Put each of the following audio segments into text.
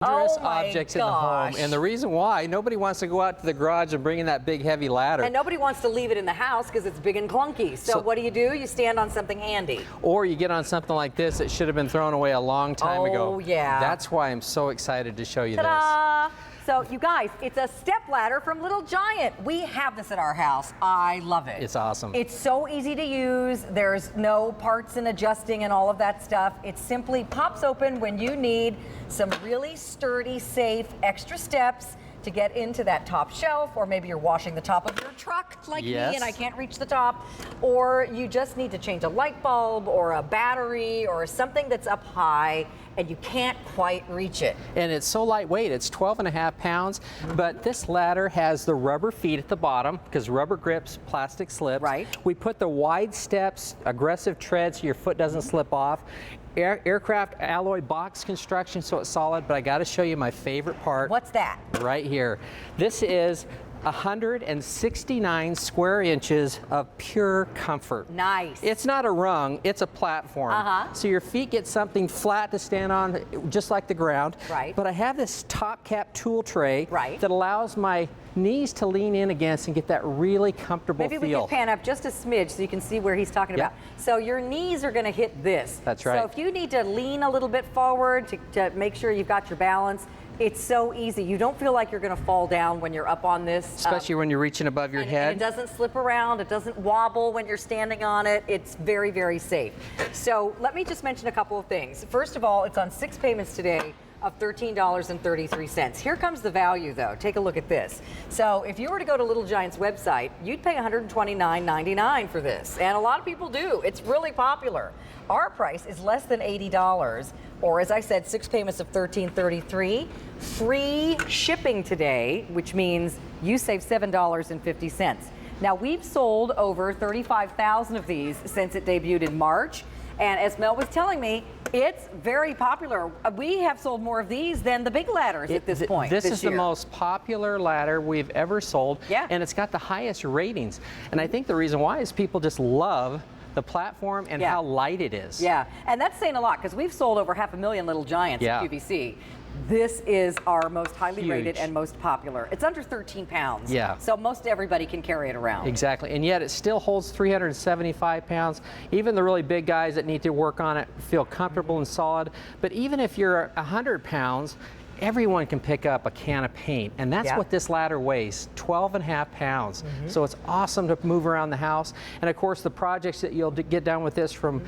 Objects in the home, and the reason why, nobody wants to go out to the garage and bring in that big heavy ladder. And nobody wants to leave it in the house because it's big and clunky. So what do? You stand on something handy. Or you get on something like this that should have been thrown away a long time ago. Oh, yeah. That's why I'm so excited to show you this. So you guys, it's a step ladder from Little Giant. We have this at our house. I love it. It's awesome. It's so easy to use. There's no parts and adjusting and all of that stuff. It simply pops open when you need some really sturdy, safe, extra steps to get into that top shelf, or maybe you're washing the top of your truck like me and I can't reach the top, or you just need to change a light bulb or a battery or something that's up high and you can't quite reach it. And it's so lightweight, it's 12.5 pounds, but this ladder has the rubber feet at the bottom because rubber grips, plastic slips. Right. We put the wide steps, aggressive tread so your foot doesn't slip off. Aircraft alloy box construction so it's solid, but I got to show you my favorite part. What's that? Right here. This is 169 square inches of pure comfort. Nice. It's not a rung, it's a platform. So your feet get something flat to stand on, just like the ground. Right. But I have this top cap tool tray that allows my knees to lean in against and get that really comfortable feel. Maybe we can pan up just a smidge so you can see where he's talking about. So your knees are going to hit this. That's right. So if you need to lean a little bit forward to make sure you've got your balance, it's so easy. You don't feel like you're going to fall down when you're up on this. Especially when you're reaching above your head. And it doesn't slip around. It doesn't wobble when you're standing on it. It's very, very safe. So let me just mention a couple of things. First of all, it's on 6 payments today of $13.33. Here comes the value, though. Take a look at this. So if you were to go to Little Giant's website, you'd pay $129.99 for this. And a lot of people do. It's really popular. Our price is less than $80, or as I said, 6 payments of $13.33. Free shipping today, which means you save $7.50. Now, we've sold over 35,000 of these since it debuted in March. And as Mel was telling me, it's very popular. We have sold more of these than the big ladders at this point. This is the most popular ladder we've ever sold. Yeah. And it's got the highest ratings. And I think the reason why is people just love the platform and how light it is. Yeah, and that's saying a lot because we've sold over 500,000 Little Giants at QVC. This is our most highly rated and most popular. It's under 13 pounds. Yeah. So most everybody can carry it around. Exactly. And yet it still holds 375 pounds. Even the really big guys that need to work on it feel comfortable and solid. But even if you're 100 pounds, everyone can pick up a can of paint, and that's what this ladder weighs, 12.5 pounds. So it's awesome to move around the house. And of course, the projects that you'll get done with this, from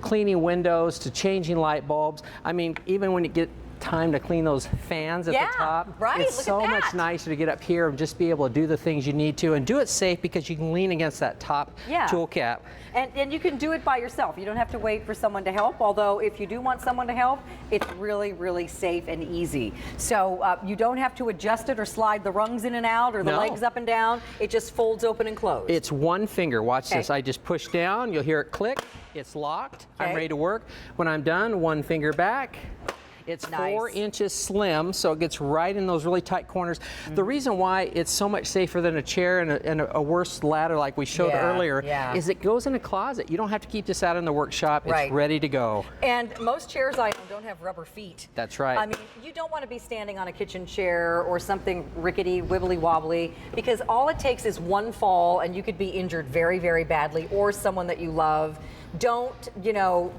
cleaning windows to changing light bulbs. I mean, even when you get time to clean those fans at the top. It's so much nicer to get up here and just be able to do the things you need to, and do it safe because you can lean against that top tool cap. And you can do it by yourself. You don't have to wait for someone to help, although if you do want someone to help, it's really, really safe and easy. So you don't have to adjust it or slide the rungs in and out or the legs up and down. It just folds open and closed. It's one finger. Watch this. I just push down. You'll hear it click. It's locked. I'm ready to work. When I'm done, one finger back. It's 4 inches slim, so it gets right in those really tight corners. The reason why it's so much safer than a chair and a worse ladder like we showed earlier is it goes in a closet. You don't have to keep this out in the workshop. It's ready to go. And most chairs I own don't have rubber feet. That's right. I mean, you don't want to be standing on a kitchen chair or something rickety, wibbly wobbly, because all it takes is one fall and you could be injured very, very badly, or someone that you love. Don't,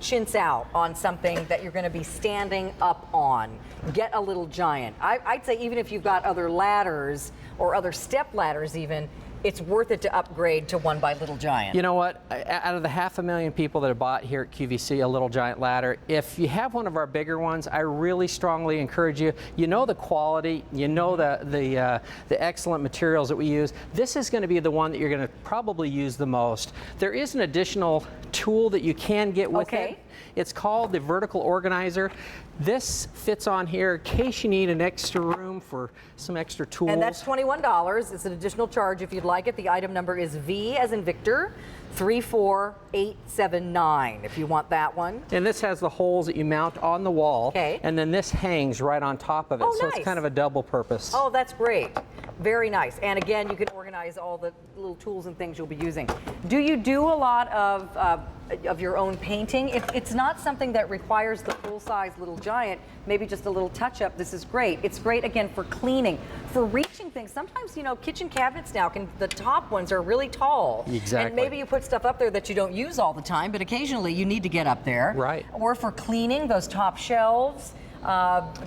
chintz out on something that you're going to be standing up on. Get a Little Giant. I'd say even if you've got other ladders or other step ladders even, it's worth it to upgrade to one by Little Giant. You know what? Out of the 500,000 people that have bought here at QVC a Little Giant ladder, if you have one of our bigger ones, I really strongly encourage you. You know the quality, you know the excellent materials that we use. This is going to be the one that you're going to probably use the most. There is an additional tool that you can get with it. It's called the vertical organizer. This fits on here in case you need an extra room for some extra tools. And that's $21. It's an additional charge if you'd like it. The item number is V as in Victor, 34879 if you want that one. And this has the holes that you mount on the wall. And then this hangs right on top of it. So it's kind of a double purpose. Oh, that's great. Very nice. And again, you can organize all the little tools and things you'll be using. Do you do a lot of your own painting? If it's not something that requires the full-size Little Giant, maybe just a little touch-up, this is great. It's great, again, for cleaning. For reaching things, sometimes, you know, kitchen cabinets now, the top ones are really tall. Exactly. And maybe you put stuff up there that you don't use all the time, but occasionally you need to get up there. Right. Or for cleaning those top shelves.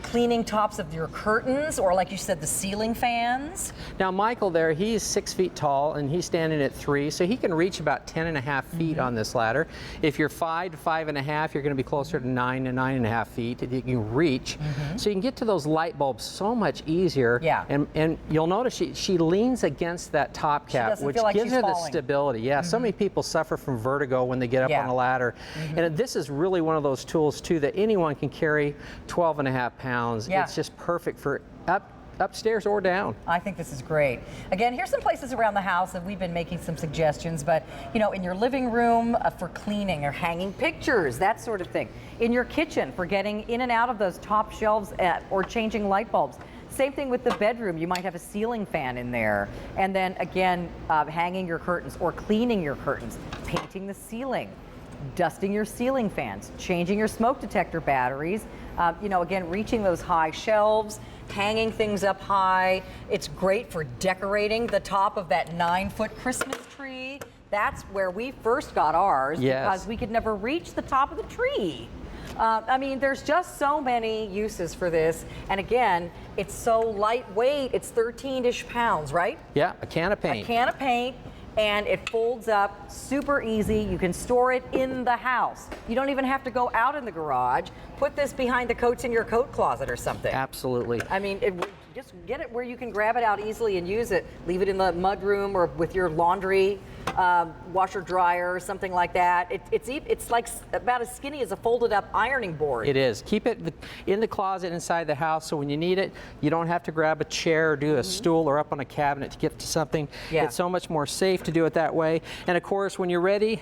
Cleaning tops of your curtains, or like you said, the ceiling fans. Now Michael there, he's 6 feet tall and he's standing at 3, so he can reach about 10.5 feet on this ladder. If you're 5 to 5.5, you're going to be closer to 9 to 9.5 feet that you can reach. So you can get to those light bulbs so much easier. Yeah. And you'll notice she leans against that top cap, which feel like gives she's her the falling. stability. Yeah, so many people suffer from vertigo when they get up on a ladder. And this is really one of those tools too that anyone can carry 12.5 pounds. Yeah. It's just perfect for upstairs or down. I think this is great. Again, here's some places around the house that we've been making some suggestions, but you know, in your living room for cleaning or hanging pictures, that sort of thing. In your kitchen for getting in and out of those top shelves or changing light bulbs. Same thing with the bedroom. You might have a ceiling fan in there. And then again, hanging your curtains or cleaning your curtains, painting the ceiling, dusting your ceiling fans, changing your smoke detector batteries, you know, again, reaching those high shelves, hanging things up high. It's great for decorating the top of that 9-foot Christmas tree. That's where we first got ours because we could never reach the top of the tree. I mean, there's just so many uses for this. And again, it's so lightweight. It's 13-ish pounds, right? Yeah, a can of paint. A can of paint. And it folds up super easy. You can store it in the house. You don't even have to go out in the garage. Put this behind the coats in your coat closet or something. Absolutely. I mean, just get it where you can grab it out easily and use it. Leave it in the mud room or with your laundry washer dryer or something like that. It's like about as skinny as a folded up ironing board. It is. Keep it in the closet inside the house so when you need it, you don't have to grab a chair or do a stool or up on a cabinet to get to something. Yeah. It's so much more safe to do it that way. And of course, when you're ready,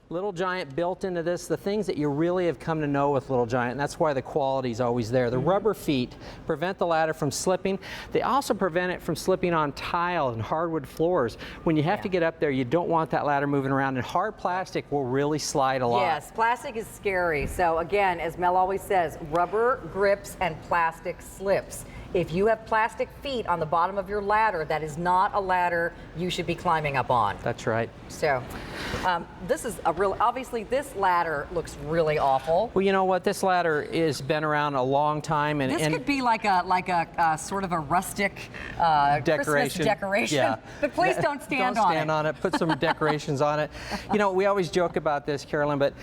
Little Giant built into this, the things that you really have come to know with Little Giant, and that's why the quality is always there. The rubber feet prevent the ladder from slipping. They also prevent it from slipping on tile and hardwood floors. When you have to get up there, you don't want that ladder moving around, and hard plastic will really slide a lot. Yes, plastic is scary. So again, as Mel always says, rubber grips and plastic slips. If you have plastic feet on the bottom of your ladder, that is not a ladder you should be climbing up on. That's right. So this is obviously this ladder looks really awful. Well, you know what? This ladder has been around a long time. And this could be like a sort of a rustic Christmas decoration. Yeah. But please don't stand on it. Don't stand on it. Put some decorations on it. You know, we always joke about this, Carolyn, but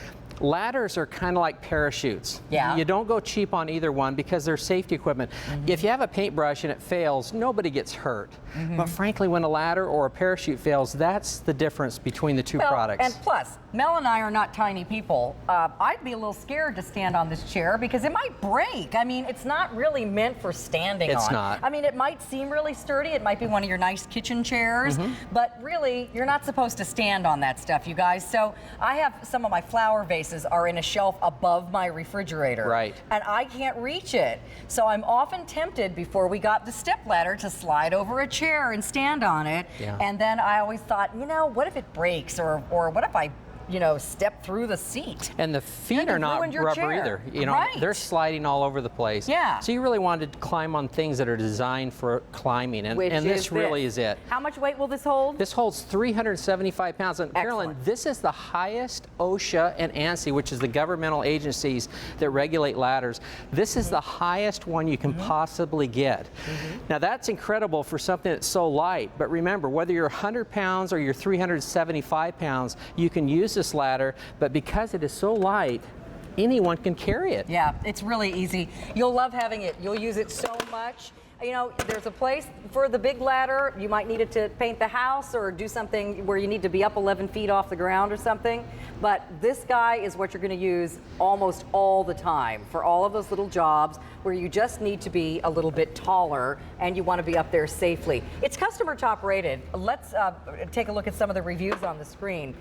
ladders are kind of like parachutes. Yeah. You don't go cheap on either one because they're safety equipment. If you have a paintbrush and it fails, nobody gets hurt. But frankly, when a ladder or a parachute fails, that's the difference between the two products. And plus, Mel and I are not tiny people. I'd be a little scared to stand on this chair because it might break. I mean, it's not really meant for standing on. It's not. I mean, it might seem really sturdy. It might be one of your nice kitchen chairs, but really, you're not supposed to stand on that stuff, you guys. So I have some of my flower vases are in a shelf above my refrigerator. Right. And I can't reach it. So I'm often tempted before we got the stepladder to slide over a chair and stand on it. Yeah. And then I always thought, you know, what if it breaks or what if I, you know, step through the seat? And the feet are not rubber either. You know, they're sliding all over the place. Yeah. So you really wanted to climb on things that are designed for climbing, and this really is it. How much weight will this hold? This holds 375 pounds. And Carolyn, this is the highest OSHA and ANSI, which is the governmental agencies that regulate ladders. This is the highest one you can possibly get. Now that's incredible for something that's so light. But remember, whether you're 100 pounds or you're 375 pounds, you can use this ladder. But because it is so light, anyone can carry it. Yeah, it's really easy. You'll love having it. You'll use it so much. You know, there's a place for the big ladder. You might need it to paint the house or do something where you need to be up 11 feet off the ground or something. But this guy is what you're going to use almost all the time for all of those little jobs where you just need to be a little bit taller and you want to be up there safely. It's customer top rated. Let's take a look at some of the reviews on the screen.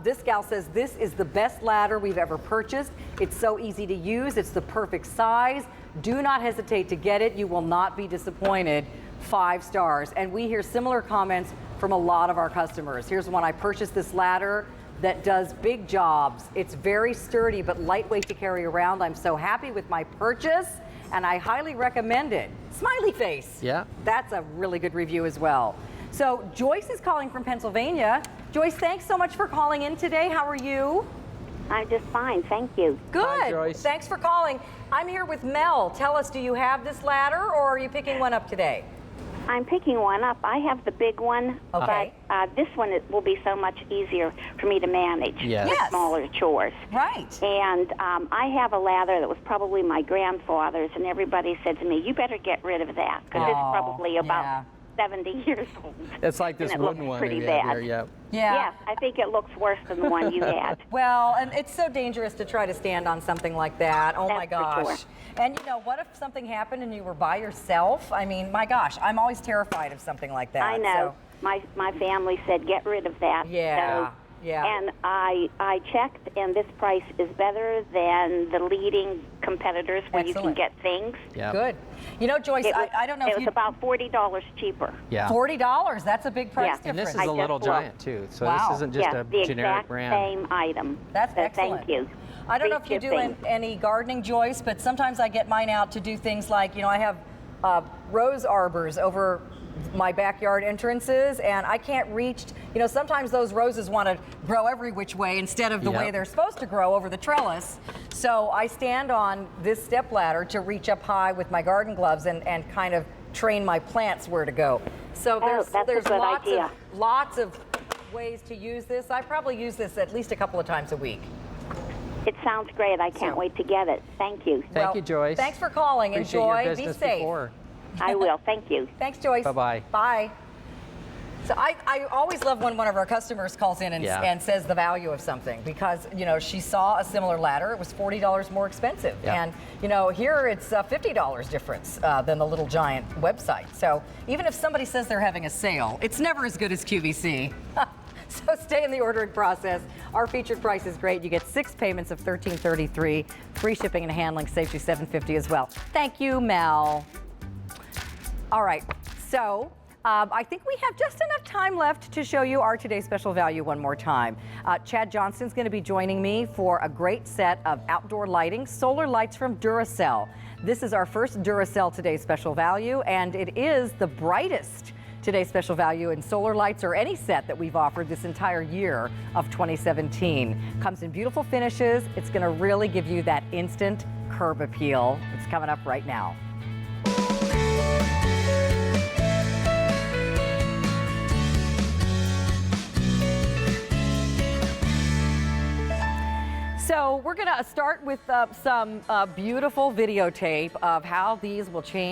This gal says this is the best ladder we've ever purchased. It's so easy to use. It's the perfect size. Do not hesitate to get it. You will not be disappointed. 5 stars. And we hear similar comments from a lot of our customers. Here's one: I purchased this ladder that does big jobs. It's very sturdy but lightweight to carry around. I'm so happy with my purchase and I highly recommend it. Smiley face. Yeah. That's a really good review as well. So Joyce is calling from Pennsylvania. Joyce, thanks so much for calling in today. How are you? I'm just fine, thank you. Good. Hi, Joyce. Thanks for calling. I'm here with Mel. Tell us, do you have this ladder or are you picking one up today? I'm picking one up. I have the big one, Okay. but this one will be so much easier for me to manage. Yes. The Yes. smaller chores. Right. And I have a lather that was probably my grandfather's, and everybody said to me, you better get rid of that, because it's Oh, probably about yeah. 70 years old. It's like this And it looks wooden one pretty we have bad. here. Yep. Yeah. Yes, I think it looks worse than the one you had. Well, and it's so dangerous to try to stand on something like that. Oh my That's for gosh. sure. And you know, what if something happened and you were by yourself? I mean, my gosh, I'm always terrified of something like that. I know. My family said get rid of that. Yeah, So, yeah. And I checked, and this price is better than the leading competitors where you Excellent. can get things. Yep. Good. You know, Joyce, It was, I don't know it if was you about $40 cheaper. Yeah. $40. That's a big price Yeah. And this difference. is a I little just looked. giant too, so Wow. this isn't just Yeah, a the generic exact brand. same item. That's So excellent. Thank you. I don't know Free if you do shipping. any gardening, Joyce, but sometimes I get mine out to do things like, you know, I have rose arbors over my backyard entrances, and I can't reach, you know, sometimes those roses want to grow every which way instead of the way Yep. they're supposed to grow over the trellis. So I stand on this step ladder to reach up high with my garden gloves and kind of train my plants where to go. So that's a there's good lots idea. lots of ways to use this. I probably use this at least a couple of times a week. It sounds great. I can't So- wait to get it. Thank you. Thank you, Joyce. Thanks for calling. Appreciate Enjoy. your Be business safe. before. I will. Thank you. Thanks, Joyce. Bye-bye. Bye. So I always love when one of our customers calls in and, Yeah. and says the value of something, because, you know, she saw a similar ladder. It was $40 more expensive. Yeah. And, you know, here it's $50 difference than the Little Giant website. So even if somebody says they're having a sale, it's never as good as QVC. So stay in the ordering process. Our featured price is great. You get 6 payments of $13.33, free shipping and handling, saves you $7.50 as well. Thank you, Mel. All right, so I think we have just enough time left to show you our today's special value one more time. Chad Johnston's going to be joining me for a great set of outdoor lighting, solar lights from Duracell. This is our first Duracell today's special value, and it is the brightest today's special value in solar lights or any set that we've offered this entire year of 2017. Comes in beautiful finishes. It's going to really give you that instant curb appeal. It's coming up right now. So we're going to start with some beautiful videotape of how these will change